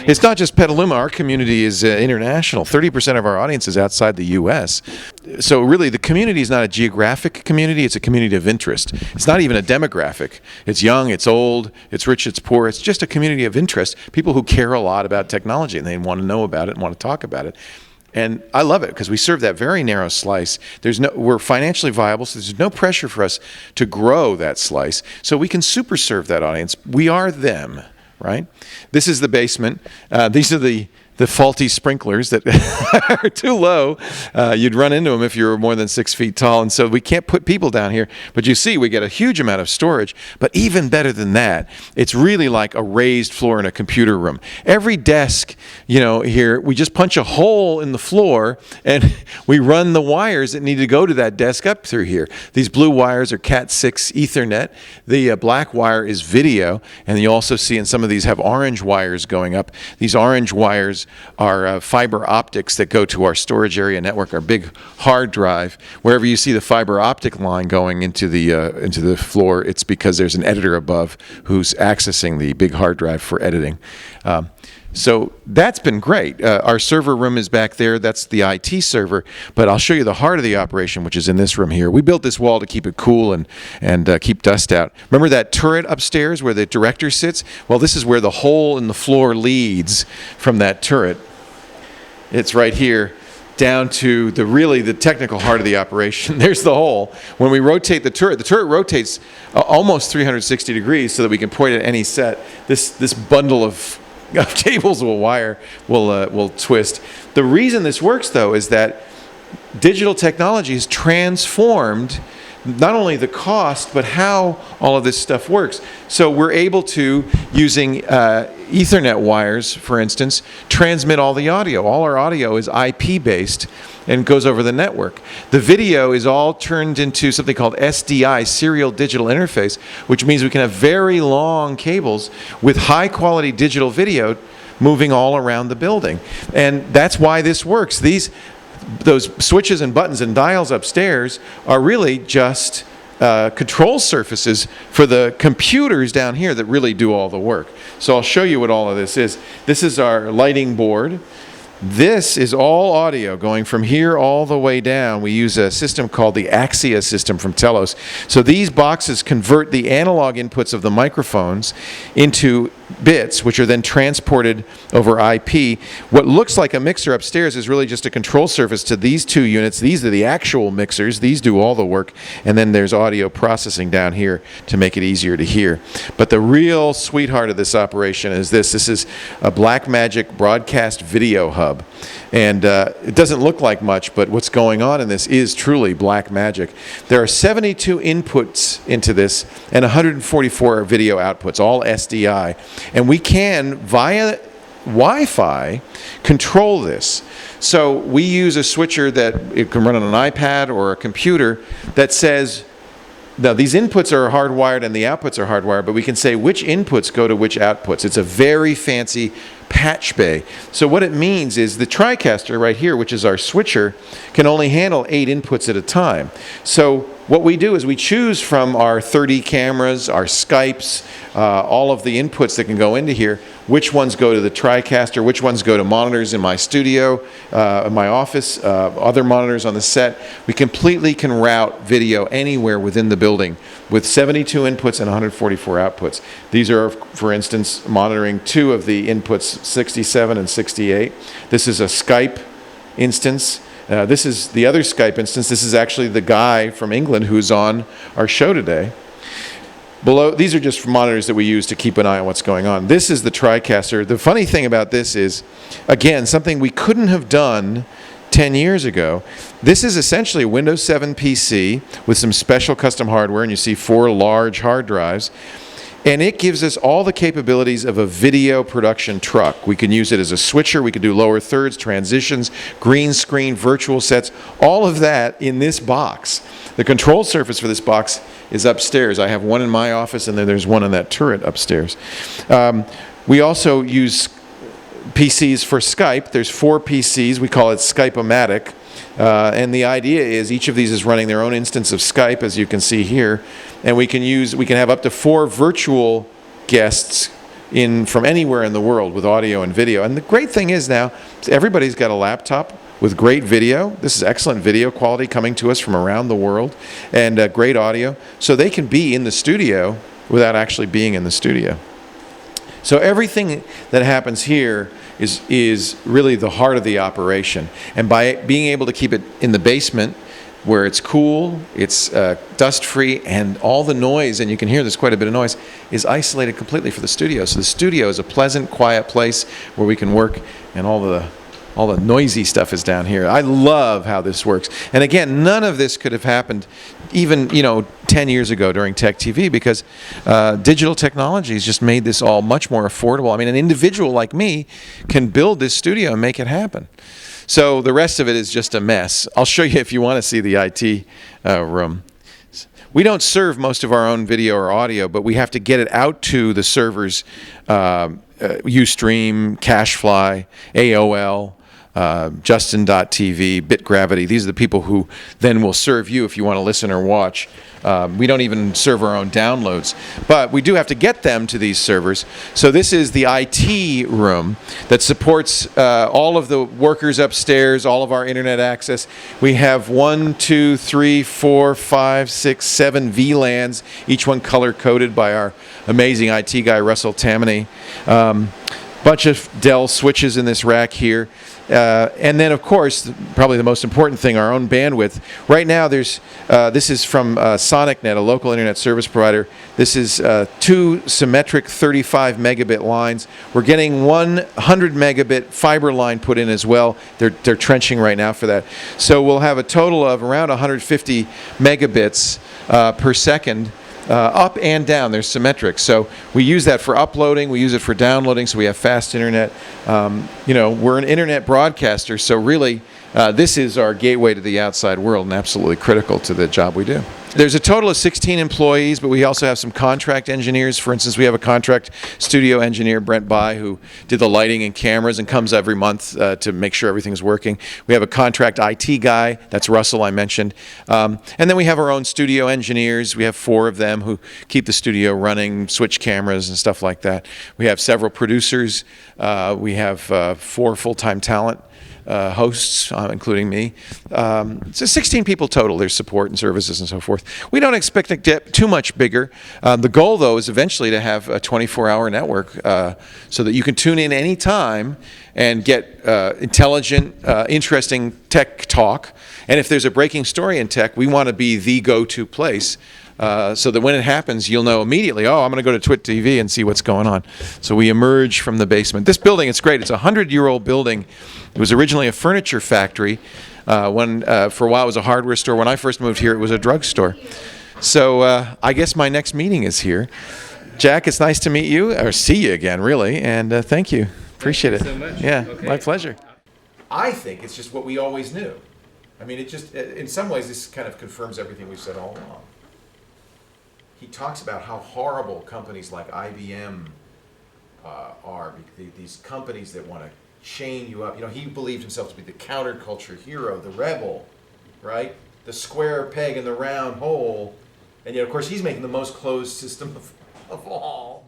It's not just Petaluma. Our community is international. 30% of our audience is outside the U.S. So really, the community is not a geographic community. It's a community of interest. It's not even a demographic. It's young, it's old, it's rich, it's poor. It's just a community of interest. People who care a lot about technology, and they want to know about it and want to talk about it. And I love it because we serve that very narrow slice. We're financially viable, so there's no pressure for us to grow that slice. So we can super serve that audience. We are them, right? This is the basement. These are the faulty sprinklers that are too low. You'd run into them if you were more than 6 feet tall. And so we can't put people down here. But you see, we get a huge amount of storage. But even better than that, it's really like a raised floor in a computer room. Every desk, here, we just punch a hole in the floor and we run the wires that need to go to that desk up through here. These blue wires are Cat6 Ethernet. The black wire is video. And you also see in some of these have orange wires going up. These orange wires are fiber optics that go to our storage area network, our big hard drive. Wherever you see the fiber optic line going into the floor, it's because there's an editor above who's accessing the big hard drive for editing. So that's been great. Our server room is back there. That's the IT server. But I'll show you the heart of the operation, which is in this room here. We built this wall to keep it cool and keep dust out. Remember that turret upstairs where the director sits? Well, this is where the hole in the floor leads from that turret. It's right here down to the technical heart of the operation. There's the hole. When we rotate the turret rotates almost 360 degrees so that we can point at any set. This bundle of cables will twist. The reason this works, though, is that digital technology has transformed not only the cost, but how all of this stuff works. So we're able to, using Ethernet wires, for instance, transmit all the audio. All our audio is IP-based and goes over the network. The video is all turned into something called SDI, Serial Digital Interface, which means we can have very long cables with high-quality digital video moving all around the building. And that's why this works. Those switches and buttons and dials upstairs are really just control surfaces for the computers down here that really do all the work. So I'll show you what all of this is. This is our lighting board. This is all audio going from here all the way down. We use a system called the Axia system from Telos. So these boxes convert the analog inputs of the microphones into bits, which are then transported over IP. What looks like a mixer upstairs is really just a control surface to these two units. These are the actual mixers. These do all the work. And then there's audio processing down here to make it easier to hear. But the real sweetheart of this operation is this. This is a Blackmagic broadcast video hub. And it doesn't look like much, but what's going on in this is truly black magic. There are 72 inputs into this and 144 video outputs, all SDI. And we can, via Wi-Fi, control this. So we use a switcher that it can run on an iPad or a computer that says, now these inputs are hardwired and the outputs are hardwired, but we can say which inputs go to which outputs. It's a very fancy patch bay. So what it means is the Tricaster right here, which is our switcher, can only handle 8 inputs at a time. So what we do is we choose from our 30 cameras, our Skypes, all of the inputs that can go into here, which ones go to the Tricaster, which ones go to monitors in my studio, in my office, other monitors on the set. We completely can route video anywhere within the building with 72 inputs and 144 outputs. These are, for instance, monitoring 2 of the inputs, 67 and 68. This is a Skype instance. This is the other Skype instance. This is actually the guy from England who's on our show today. Below, these are just monitors that we use to keep an eye on what's going on. This is the Tricaster. The funny thing about this is, again, something we couldn't have done 10 years ago. This is essentially a Windows 7 PC with some special custom hardware, and you see 4 large hard drives. And it gives us all the capabilities of a video production truck. We can use it as a switcher. We can do lower thirds, transitions, green screen, virtual sets, all of that in this box. The control surface for this box is upstairs. I have one in my office, and then there's one in that turret upstairs. We also use PCs for Skype. There's 4 PCs. We call it Skype-O-Matic. And the idea is each of these is running their own instance of Skype, as you can see here. And we can have up to 4 virtual guests from anywhere in the world with audio and video. And the great thing is now, everybody's got a laptop with great video. This is excellent video quality coming to us from around the world, and great audio. So they can be in the studio without actually being in the studio. So everything that happens here is really the heart of the operation. And by being able to keep it in the basement, where it's cool, it's dust-free, and all the noise, and you can hear there's quite a bit of noise, is isolated completely for the studio. So the studio is a pleasant, quiet place where we can work, and all the noisy stuff is down here. I love how this works. And again, none of this could have happened even 10 years ago during Tech TV, because digital technology has just made this all much more affordable. I mean, an individual like me can build this studio and make it happen. So the rest of it is just a mess. I'll show you if you want to see the IT room. We don't serve most of our own video or audio, but we have to get it out to the servers, Ustream, Cashfly, AOL, Justin.tv, BitGravity. These are the people who then will serve you if you want to listen or watch. We don't even serve our own downloads, but we do have to get them to these servers. So this is the IT room that supports all of the workers upstairs, all of our internet access. We have 1, 2, 3, 4, 5, 6, 7 VLANs, each one color-coded by our amazing IT guy, Russell Tammany. Bunch of Dell switches in this rack here. And then, of course, probably the most important thing, our own bandwidth. Right now, this is from SonicNet, a local internet service provider. This is 2 symmetric 35 megabit lines. We're getting 100 megabit fiber line put in as well. They're trenching right now for that. So we'll have a total of around 150 megabits per second. Up and down, they're symmetric. So we use that for uploading, we use it for downloading, so we have fast internet. We're an internet broadcaster, so really this is our gateway to the outside world and absolutely critical to the job we do. There's a total of 16 employees, but we also have some contract engineers. For instance, we have a contract studio engineer, Brent By, who did the lighting and cameras and comes every month to make sure everything's working. We have a contract IT guy, that's Russell I mentioned. And then we have our own studio engineers. We have 4 of them who keep the studio running, switch cameras and stuff like that. We have several producers. We have 4 full-time talent hosts, including me. So 16 people total. There's support and services and so forth. We don't expect to get too much bigger. The goal, though, is eventually to have a 24-hour network so that you can tune in any time and get intelligent, interesting tech talk. And if there's a breaking story in tech, we want to be the go-to place. So that when it happens, you'll know immediately, oh, I'm going to go to TWiT TV and see what's going on. So we emerge from the basement. This building, it's great. It's a 100-year-old building. It was originally a furniture factory. For a while, it was a hardware store. When I first moved here, it was a drugstore. So I guess my next meeting is here. Jack, it's nice to meet you, or see you again, really. And thank you. Appreciate it. Thank you so much. Yeah, okay. My pleasure. I think it's just what we always knew. I mean, it just, in some ways, this kind of confirms everything we've said all along. He talks about how horrible companies like IBM are, these companies that want to chain you up. He believed himself to be the counterculture hero, the rebel, right? The square peg in the round hole. And yet, of course, he's making the most closed system of all.